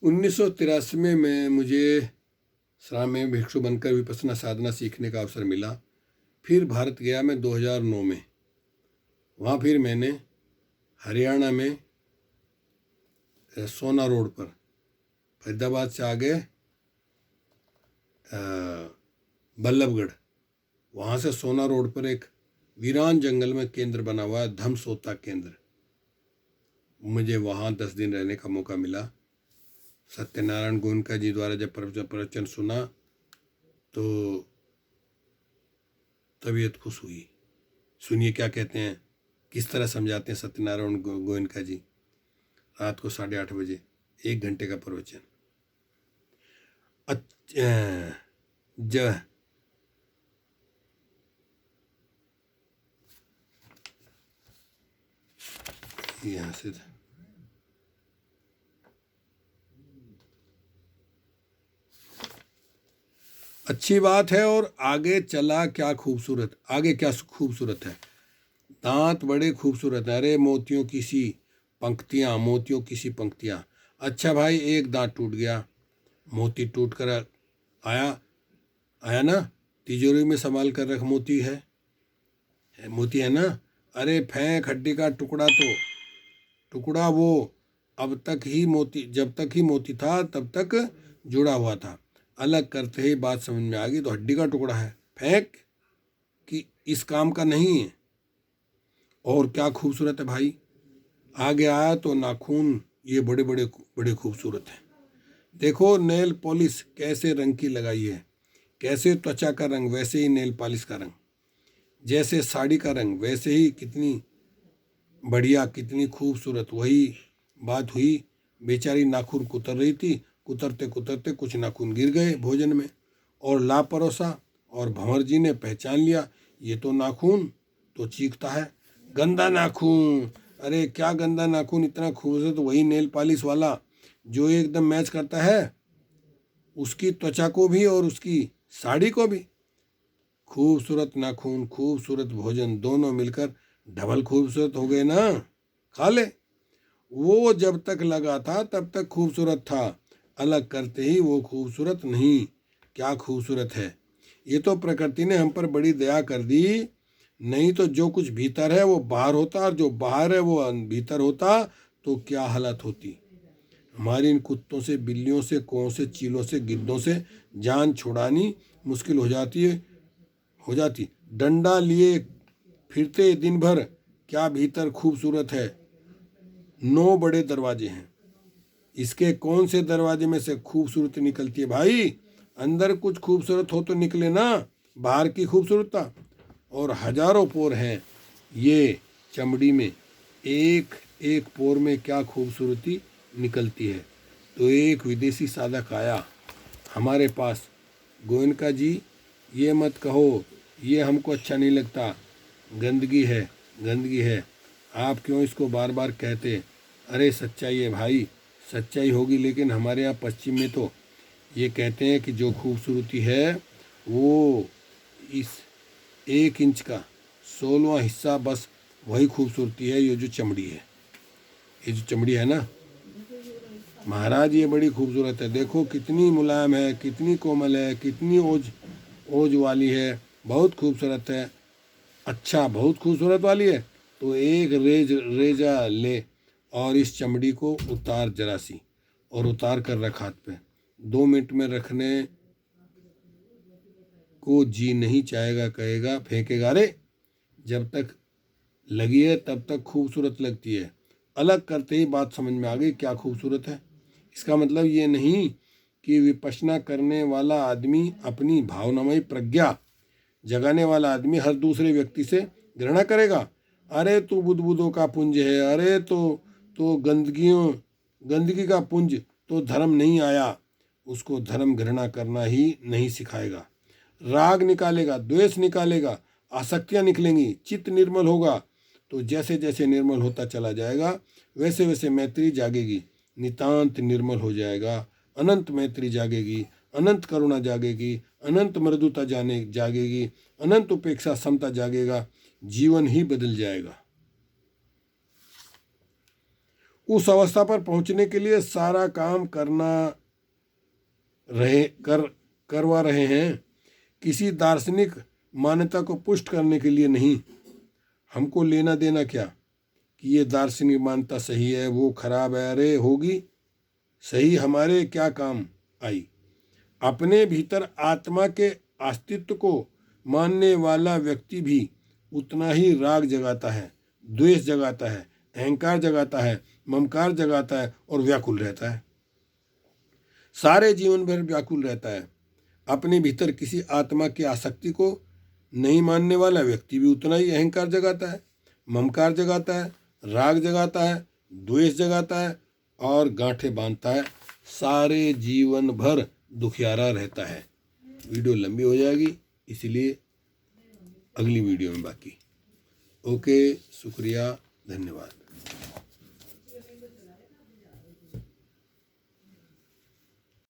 1983 में मुझे श्राम में भिक्षु बनकर विपश्यना साधना सीखने का अवसर मिला। फिर भारत गया मैं 2009 में। वहाँ फिर मैंने हरियाणा में सोना रोड पर फरीदाबाद से आगे बल्लभगढ़, वहाँ से सोना रोड पर एक वीरान जंगल में केंद्र बना हुआ है, धम्मसोता केंद्र। मुझे वहाँ 10 दिन रहने का मौका मिला। सत्यनारायण गोयनका जी द्वारा जब प्रवचन सुना तो तबीयत खुश हुई। सुनिए क्या कहते हैं, किस तरह समझाते हैं सत्यनारायण गोयनका जी। रात को 8:30 बजे 1 घंटे का प्रवचन। यहाँ से अच्छी बात है। और आगे चला क्या खूबसूरत, आगे क्या खूबसूरत है। दांत बड़े खूबसूरत है। अरे मोतियों की सी पंक्तियाँ, मोतियों की सी पंक्तियाँ। अच्छा भाई, एक दांत टूट गया, मोती टूट कर आया ना, तिजोरी में संभाल कर रख, मोती है, मोती है ना। अरे फेंक हड्डी का टुकड़ा वो अब तक ही मोती, जब तक ही मोती था तब तक जुड़ा हुआ था। अलग करते ही बात समझ में आ गई, तो हड्डी का टुकड़ा है, फेंक, कि इस काम का नहीं है। और क्या खूबसूरत है भाई। आगे आया तो नाखून ये बड़े बड़े बड़े खूबसूरत हैं। देखो नेल पॉलिश कैसे रंग की लगाई है, कैसे त्वचा का रंग वैसे ही नेल पॉलिश का रंग, जैसे साड़ी का रंग वैसे ही। कितनी बढ़िया, कितनी खूबसूरत। वही बात हुई, बेचारी नाखून कुतर रही थी, कुतरते कुतरते कुछ नाखून गिर गए भोजन में और लापरोसा, और भंवर जी ने पहचान लिया, ये तो नाखून, तो चीखता है, गंदा नाखून। अरे क्या गंदा नाखून, इतना खूबसूरत, वही नेल पॉलिश वाला जो एकदम मैच करता है उसकी त्वचा को भी और उसकी साड़ी को भी। खूबसूरत नाखून, खूबसूरत भोजन, दोनों मिलकर डबल खूबसूरत हो गए ना। खा ले। वो जब तक लगा था तब तक खूबसूरत था, अलग करते ही वो खूबसूरत नहीं। क्या खूबसूरत है। ये तो प्रकृति ने हम पर बड़ी दया कर दी। नहीं तो जो कुछ भीतर है वो बाहर होता, और जो बाहर है वो भीतर होता, तो क्या हालत होती। हमारी इन कुत्तों से, बिल्लियों से, कौओं से, चीलों से, गिद्धों से जान छुड़ानी मुश्किल हो जाती। डंडा लिए फिरते दिन भर, क्या भीतर खूबसूरत है। 9 बड़े दरवाजे हैं, इसके कौन से दरवाजे में से खूबसूरती निकलती है भाई। अंदर कुछ खूबसूरत हो तो निकले ना, बाहर की खूबसूरता। और हजारों पोर हैं ये चमड़ी में, एक एक पोर में क्या खूबसूरती निकलती है। तो एक विदेशी साधक आया हमारे पास, गोयनका जी ये मत कहो, ये हमको अच्छा नहीं लगता, गंदगी है, गंदगी है, आप क्यों इसको बार बार कहते। अरे सच्चाई है भाई, सच्चाई होगी, लेकिन हमारे यहाँ पश्चिम में तो ये कहते हैं कि जो खूबसूरती है वो इस 1 इंच का 16वां हिस्सा, बस वही खूबसूरती है। ये जो चमड़ी है, ये जो चमड़ी है ना महाराज, ये बड़ी खूबसूरत है। देखो कितनी मुलायम है, कितनी कोमल है, कितनी ओज वाली है, बहुत खूबसूरत है। अच्छा, बहुत खूबसूरत वाली है, तो एक रेजा ले और इस चमड़ी को उतार जरा सी, और उतार कर रख हाथ पे। 2 मिनट में रखने को जी नहीं चाहेगा, कहेगा, फेंकेगा। अरे जब तक लगी है तब तक खूबसूरत लगती है, अलग करते ही बात समझ में आ गई क्या खूबसूरत है। इसका मतलब ये नहीं कि विपश्यना करने वाला आदमी, अपनी भावनामयी प्रज्ञा जगाने वाला आदमी हर दूसरे व्यक्ति से घृणा करेगा। अरे तू बुदबुदों का पुंज है, अरे तो गंदगी का पुंज, तो धर्म नहीं आया। उसको धर्म घृणा करना ही नहीं सिखाएगा। राग निकालेगा, द्वेष निकालेगा, आसक्तियाँ निकलेंगी, चित्त निर्मल होगा। तो जैसे जैसे निर्मल होता चला जाएगा वैसे वैसे मैत्री जागेगी, नितांत निर्मल हो जाएगा। अनंत मैत्री जागेगी, अनंत करुणा जागेगी, अनंत मृदुता जागेगी, अनंत उपेक्षा समता जागेगा। जीवन ही बदल जाएगा। उस अवस्था पर पहुंचने के लिए सारा काम करवा रहे हैं, किसी दार्शनिक मान्यता को पुष्ट करने के लिए नहीं। हमको लेना देना क्या कि ये दार्शनिक मान्यता सही है, वो खराब है, अरे होगी सही, हमारे क्या काम आई। अपने भीतर आत्मा के अस्तित्व को मानने वाला व्यक्ति भी उतना ही राग जगाता है, द्वेष जगाता है, अहंकार जगाता है, ममकार जगाता है और व्याकुल रहता है। सारे जीवन भर व्याकुल रहता है। अपने भीतर किसी आत्मा की आसक्ति को नहीं मानने वाला व्यक्ति भी उतना ही अहंकार जगाता है, ममकार जगाता है, राग जगाता है, द्वेष जगाता है और गांठें बांधता है। सारे जीवन भर दुखियारा रहता है। वीडियो लंबी हो जाएगी, इसलिए अगली वीडियो में बाकी। ओके, शुक्रिया, धन्यवाद।